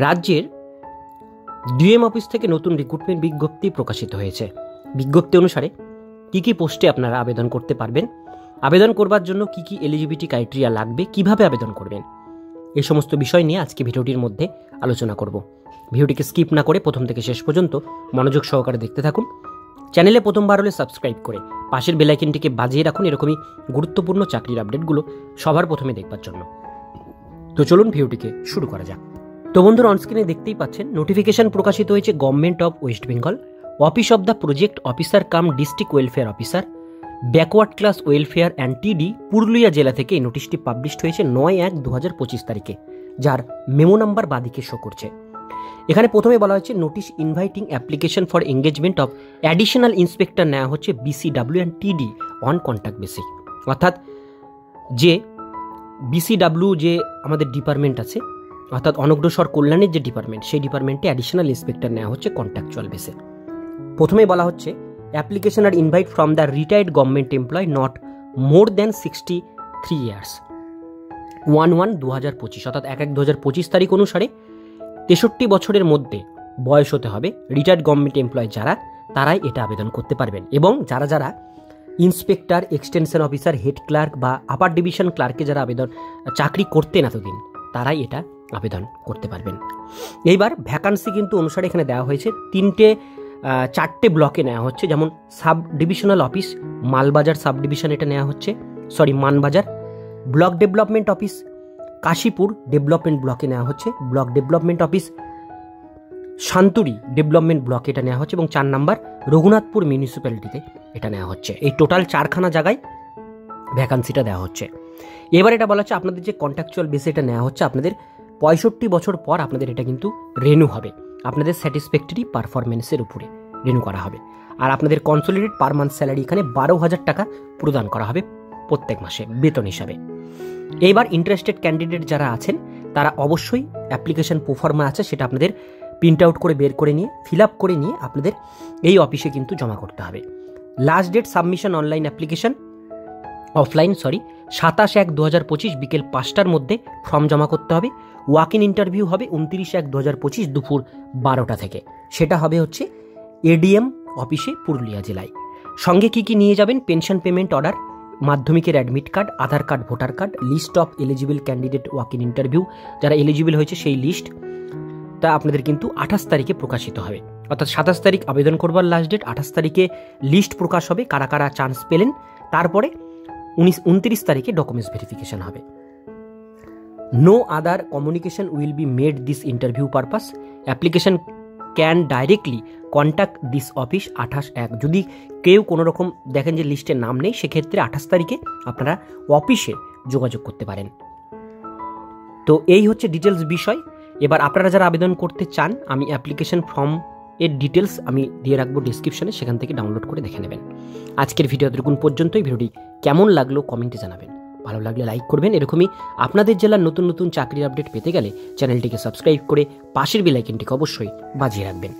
রাজ্যের DM office থেকে নতুন রিক্রুটমেন্ট বিজ্ঞপ্তি প্রকাশিত হয়েছে। বিজ্ঞপ্তি অনুসারে কী কী পোস্টে আপনারা আবেদন করতে পারবেন, আবেদন করবার জন্য কী কী এলিজিবিলিটি ক্রাইটেরিয়া লাগবে, কিভাবে আবেদন করবেন, এই সমস্ত বিষয় নিয়ে আজকে ভিডিওটির মধ্যে আলোচনা করব। ভিডিওটিকে স্কিপ না করে প্রথম থেকে শেষ পর্যন্ত মনোযোগ সহকারে দেখতে থাকুন। চ্যানেলে প্রথমবার হলে সাবস্ক্রাইব করে পাশের বেল আইকনটিকে বাজিয়ে রাখুন এরকমই গুরুত্বপূর্ণ চাকরির আপডেটগুলো সবার প্রথমে দেখবার জন্য। তো চলুন ভিডিওটিকে শুরু করা যাক। তো বন্ধুরা, অনস্ক্রিনে দেখতেই পাচ্ছেন নোটিফিকেশন প্রকাশিত হয়েছে government of West Bengal, office of the project officer come district welfare officer, backward class welfare and টিডি, পুরুলিয়া জেলা থেকে এই নোটিশটি পাবলিশড হয়েছে 9/1/2025 তারিখে, যার মেমো নাম্বার বাদিকে শো করছে। এখানে প্রথমে বলা হচ্ছে notice inviting application for engagement of additional inspector নেওয়া হচ্ছে BCW অ্যান্ড টিডি অন কন্ট্যাক্ট বেসিস। অর্থাৎ যে BCW যে আমাদের ডিপার্টমেন্ট আছে, অর্থাৎ অনগ্রসর কল্যাণের যে ডিপার্টমেন্ট, সেই ডিপার্টমেন্টে অ্যাডিশনাল ইন্সপেক্টর নেওয়া হচ্ছে কন্ট্রাকচুয়াল বেসে। প্রথমেই বলা হচ্ছে অ্যাপ্লিকেশন আর invite from the retired government employ not more than 63 years 1/1/2025, অর্থাৎ 1/1/2025 তারিখ অনুসারে 63 বছরের মধ্যে বয়স হতে হবে। রিটায়ার্ড গভর্নমেন্ট এমপ্লয় যারা, তারাই এটা আবেদন করতে পারবেন। এবং যারা যারা inspector, extension officer, head clerk বা আপার ডিভিশন ক্লার্কে যারা চাকরি করতেন এতদিন, তারাই এটা আবেদন করতে পারবেন। এইবার ভ্যাকান্সি কিন্তু অনুসারে এখানে দেওয়া হয়েছে 4টে ব্লকে নেওয়া হচ্ছে। যেমন sub divisional office Malbazar sub division, এটা নেওয়া হচ্ছে Manbazar. Block development office Kashipur development ব্লকে নেওয়া হচ্ছে। ব্লক ডেভেলপমেন্ট অফিস শান্তুরি ডেভেলপমেন্ট ব্লকে এটা নেওয়া হচ্ছে। এবং 4 নম্বর রঘুনাথপুর মিউনিসিপ্যালিটিতে এটা নেওয়া হচ্ছে। এই টোটাল 4খানা জায়গায় ভ্যাকান্সিটা দেওয়া হচ্ছে। এবার এটা বলা হচ্ছে আপনাদের যে কন্ট্রাকচুয়াল বেসে এটা নেওয়া হচ্ছে, আপনাদের 65 বছর পর আপনাদের এটা কিন্তু রেনু হবে। আপনাদের স্যাটিসফ্যাক্টরি পারফরমেন্সের উপরে রেনু করা হবে। আর আপনাদের কনসোলিডেট পার মান্থ স্যালারি এখানে 12,000 টাকা প্রদান করা হবে প্রত্যেক মাসে বেতন হিসাবে। এইবার ইন্টারেস্টেড ক্যান্ডিডেট যারা আছেন তারা অবশ্যই অ্যাপ্লিকেশন প্রোফর্মা আছে, সেটা আপনাদের প্রিন্ট আউট করে বের করে নিয়ে ফিল আপ করে নিয়ে আপনাদের এই অফিসে কিন্তু জমা করতে হবে। লাস্ট ডেট সাবমিশন অফলাইন 27/1/2025 বিকেল 5টার মধ্যে ফর্ম জমা করতে হবে। ওয়াক ইন ইন্টারভিউ হবে 29/1/2025 দুপুর 12টা থেকে। সেটা হবে হচ্ছে ADM অফিসে পুরুলিয়া জেলায়। সঙ্গে কি কি নিয়ে যাবেন? পেনশন পেমেন্ট অর্ডার, মাধ্যমিকের admit card, Aadhaar card, voter card, list of eligible candidate walk in interview, যারা এলিজিবল হয়েছে সেই লিস্ট, তা আপনাদের কিন্তু 28 তারিখে প্রকাশিত হবে। অর্থাৎ 27 তারিখ আবেদন করবার লাস্ট ডেট, 28 তারিখে লিস্ট প্রকাশ হবে কারা কারা চান্স পেলেন। তারপরে 29 তারিখে ডকুমেন্টস ভেরিফিকেশন হবে। No other communication will be made this interview purpose, application can directly contact this office 28/1। যদি কেউ কোনো রকম দেখেন যে লিস্টে নাম নেই, সেক্ষেত্রে 28 তারিখে আপনারা অফিসে যোগাযোগ করতে পারেন। তো এই হচ্ছে ডিটেলস বিষয়। এবার আপনারা যারা আবেদন করতে চান, আমি অ্যাপ্লিকেশন ফর্ম এর ডিটেলস আমি দিয়ে রাখবো ডিসক্রিপশনে, সেখান থেকে ডাউনলোড করে দেখে নেবেন। আজকের ভিডিও এতটুকুন পর্যন্তই। ভিডিওটি কেমন লাগলো কমেন্টে জানাবেন। ভালো লাগলে লাইক করবেন। এরকমই আপনাদের জেলার নতুন নতুন চাকরির আপডেট পেতে গেলে চ্যানেলটিকে সাবস্ক্রাইব করে পাশের বেল আইকনটিকে অবশ্যই বাজিয়ে রাখবেন।